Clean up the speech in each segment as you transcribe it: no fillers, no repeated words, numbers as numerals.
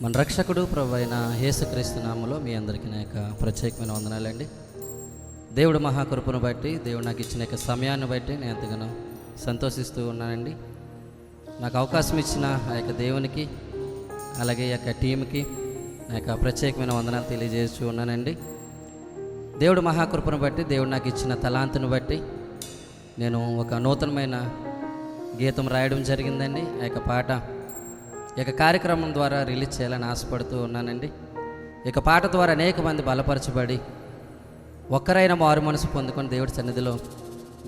మన రక్షకుడు ప్రభు అయిన యేసుక్రీస్తు నామములో మీ అందరికీ నా యొక్క ప్రత్యేకమైన వందనాలండి. దేవుడు మహాకృపను బట్టి, దేవుడు నాకు ఇచ్చిన యొక్క సమయాన్ని బట్టి నేను ఎంతగానో సంతోషిస్తూ ఉన్నానండి. నాకు అవకాశం ఇచ్చిన ఆ యొక్క దేవునికి, అలాగే ఈ యొక్క టీంకి నా యొక్క ప్రత్యేకమైన వందనాలు తెలియజేస్తూ ఉన్నానండి. దేవుడు మహాకృపను బట్టి, దేవుడు నాకు ఇచ్చిన తలాంతును బట్టి నేను ఒక నూతనమైన గీతం రాయడం జరిగిందండి. ఆ యొక్క పాట ఈ యొక్క కార్యక్రమం ద్వారా రిలీజ్ చేయాలని ఆశపడుతూ ఉన్నానండి. ఈ యొక్క పాట ద్వారా అనేక మంది బలపరచబడి ఒక్కరైనా మారు మనసు పొందుకొని దేవుడి సన్నిధిలో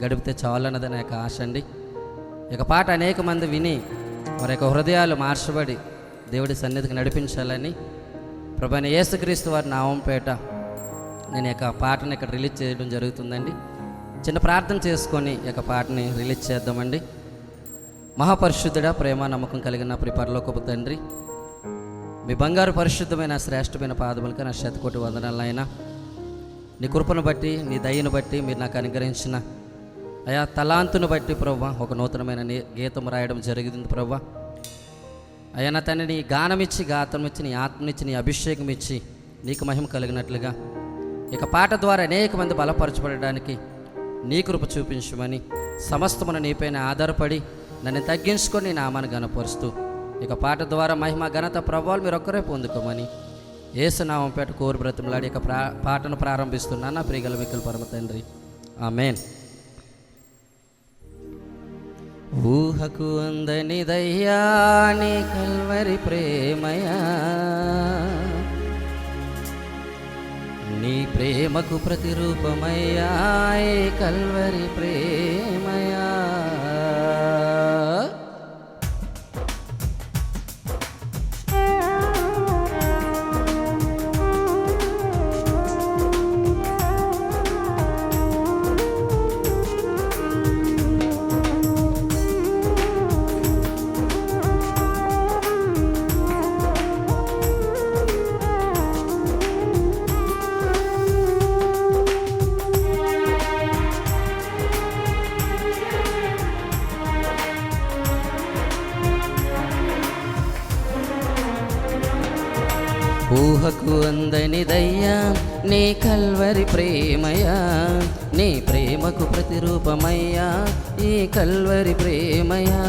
గడిపితే చాలన్నది నా యొక్క ఆశ అండి. ఈ యొక్క పాట అనేక మంది విని వారి యొక్క హృదయాలు మార్చబడి దేవుడి సన్నిధికి నడిపించాలని ప్రభువైన యేసుక్రీస్తు వారి నామంపేట నేను ఈ యొక్క పాటను ఇక్కడ రిలీజ్ చేయడం జరుగుతుందండి. చిన్న ప్రార్థన చేసుకొని ఈ యొక్క పాటని రిలీజ్ చేద్దామండి. మహాపరిశుద్ధుడా, ప్రేమ నమ్మకం కలిగిన పరలోకపు తండ్రి, మీ బంగారు పరిశుద్ధమైన శ్రేష్టమైన పాదములకి నా శతకోటి వందనాలైనా నీ కృపను బట్టి, నీ దయను బట్టి మీరు నాకు అనుగ్రహించిన అయా తలాంతును బట్టి ప్రభువా ఒక నూతనమైన గీతం రాయడం జరిగింది ప్రభువా. అయ్యా నా తండ్రి, నీ గానం ఇచ్చి, గాతం ఇచ్చి, నీ ఆత్మనిచ్చి, నీ అభిషేకం ఇచ్చి నీకు మహిమ కలిగినట్లుగా ఇక పాట ద్వారా అనేక మంది బలపరచబడడానికి నీ కృప చూపించమని, సమస్తమును నీపైన ఆధారపడి నన్ను తగ్గించుకొని నీ నామాన్ని ఘనపరుస్తూ ఇక పాట ద్వారా మహిమ ఘనత ప్రభావాలు మీరు ఒక్కరే పొందుకోమని యేసునామంపేట కోరి బ్రతిమలాడి ఇక పాటను ప్రారంభిస్తున్నాను. నా ప్రియగల మిక్కుల పరమ తండ్రి, ఆమేన్. ఊహకు అందనిదయ్యా నీ కల్వరి ప్రేమయా, నీ ప్రేమకు ప్రతిరూపమయ్యా ఈ కల్వరి ప్రేమయా. ఊహకు అందనిదయ్యా నీ కల్వరి ప్రేమయా, నీ ప్రేమకు ప్రతిరూపమయ్యా ఈ కల్వరి ప్రేమయా.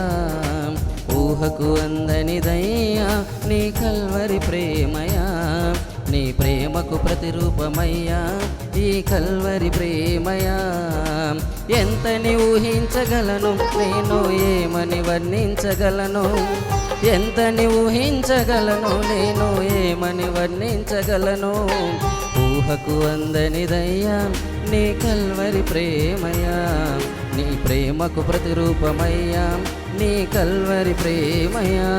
ఊహకు అందనిదయ్యా నీ కల్వరి ప్రేమయా, నీ ప్రేమకు ప్రతిరూపమయ్యా ఈ కల్వరి ప్రేమయా. ఎంతని ఊహించగలను నేను, ఏమని వర్ణించగలను, ఎంతని ఊహించగలను నేను, ఏమని వర్ణించగలను. ఊహకు అందనిదయ్యా నీ కల్వరి ప్రేమయా, నీ ప్రేమకు ప్రతిరూపమయ్యా నీ కల్వరి ప్రేమయా.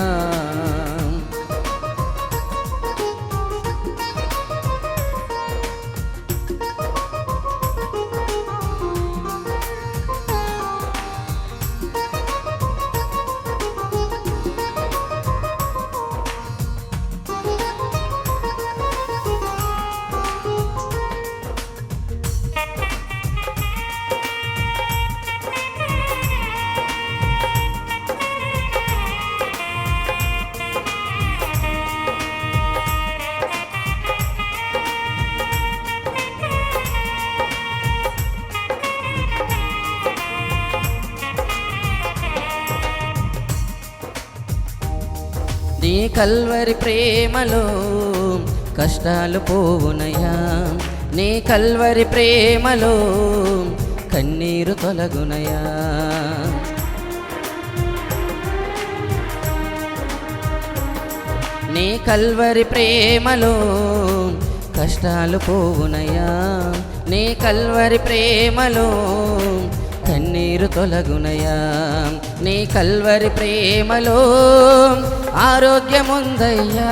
నీ కల్వరి ప్రేమలో కష్టాలు పోవునయ్యా, నీ కల్వరి ప్రేమలో కన్నీరు తొలగునయ్యా. నీ కల్వరి ప్రేమలో కష్టాలు పోవునయ్యా, నీ కల్వరి ప్రేమలో కన్నీరు తొలగునయ్యా. నీ కల్వరి ప్రేమలో ఆరోగ్యముందయ్యా,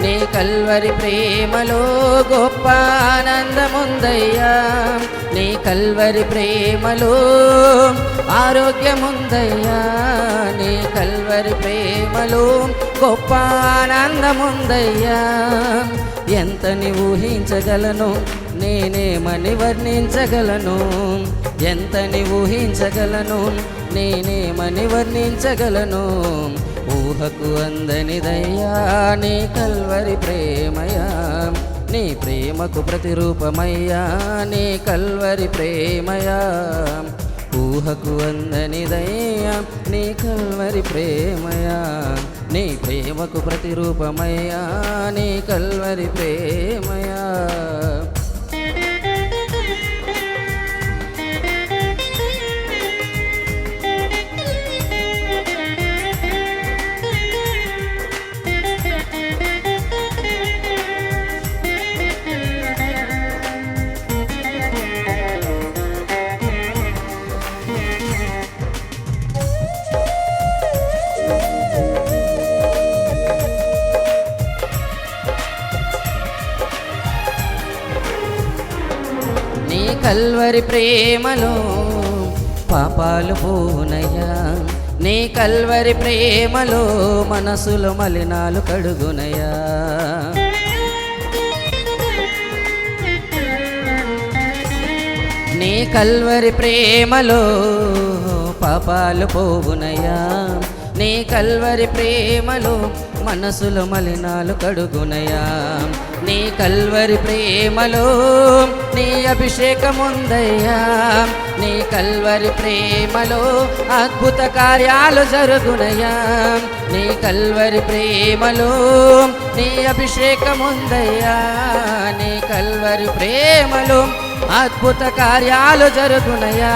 నీ కల్వరి ప్రేమలో గొప్ప ఆనందముందయ్యా. నీ కల్వరి ప్రేమలో ఆరోగ్యముందయ్యా, నీ కల్వరి ప్రేమలో గొప్ప ఆనందముందయ్యా. ఎంతని ఊహించగలను, నేనేమని వర్ణించగలను, ఎంతని ఊహించగలను, నేనేమని వర్ణించగలను. ఊహకు అందనిదయ్యా నీ కల్వరి ప్రేమయా, నీ ప్రేమకు ప్రతిరూపమయ్యా నీ కల్వరి ప్రేమయా. ఊహకు అందనిదయ్యా నీ కల్వరి ప్రేమయా, నీ ప్రేమకు ప్రతిరూపమయ్యా నీ కల్వరి ప్రేమయా. నీ కల్వరి ప్రేమలో పాపాలు పోనయ్యా, నీ కల్వరి ప్రేమలో మనసులో మలినాలు కడుగునయ్యా. నీ కల్వరి ప్రేమలో పాపాలు పోవునయ్యా, నీ కల్వరి ప్రేమలో మనసులో మలినాలు కడుగునయ్యా. నీ కల్వరి ప్రేమలో నీ అభిషేకముందయ్యా, నీ కల్వరి ప్రేమలో అద్భుత కార్యాలు జరుగునయ్యా. నీ కల్వరి ప్రేమలో నీ అభిషేకముందయ్యా, నీ కల్వరి ప్రేమలో అద్భుత కార్యాలు జరుగునయ్యా.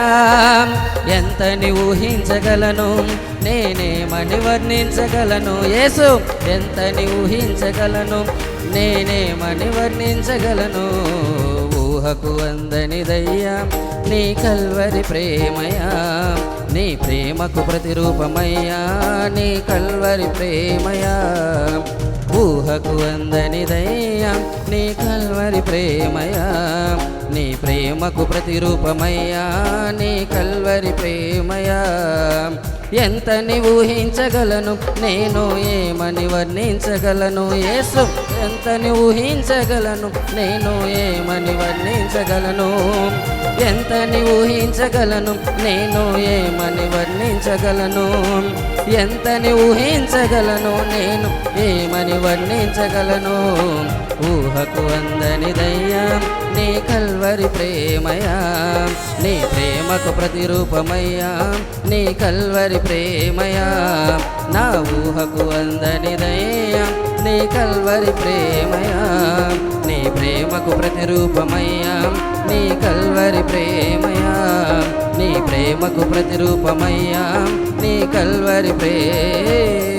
ఎంతని ఊహించగలను, నేనేమని వర్ణించగలను. యేసు ఎంతని ఊహించగలను, నేనేమని వర్ణించగలను. ఊహకు అందనిదయ్యా నీ కల్వరి ప్రేమయా, నీ ప్రేమకు ప్రతిరూపమయ్యా నీ కల్వరి ప్రేమయా. ఊహకు అందనిదయ్యా నీ కల్వరి ప్రేమయా, నీ ప్రేమకు ప్రతిరూపమయ్యా నీ కల్వరి ప్రేమయా. ఎంతని ఊహించగలను, నేను ఏమని వర్ణించగలను. యేసు ఎంతని ఊహించగలను, నేను ఏమని వర్ణించగలను. ఎంతని ఊహించగలను, నేను ఏమని వర్ణించగలను. ఎంతని ఊహించగలను, నేను ఏమని వర్ణించగలను. ఊహకు అందనిదయ్యా నీ కల్వరి ప్రేమయా, నీ ప్రేమకు ప్రతిరూపమయ్యా నీ కల్వరి ప్రేమయా. నా ఊహకు అందనిదయ్యా నీ కల్వరి ప్రేమయా, నీ ప్రేమకు ప్రతిరూపమయ్యా నీ కల్వరి ప్రేమయా. నీ ప్రేమకు ప్రతిరూపమయ్యా నీ కల్వరి ప్రేమ.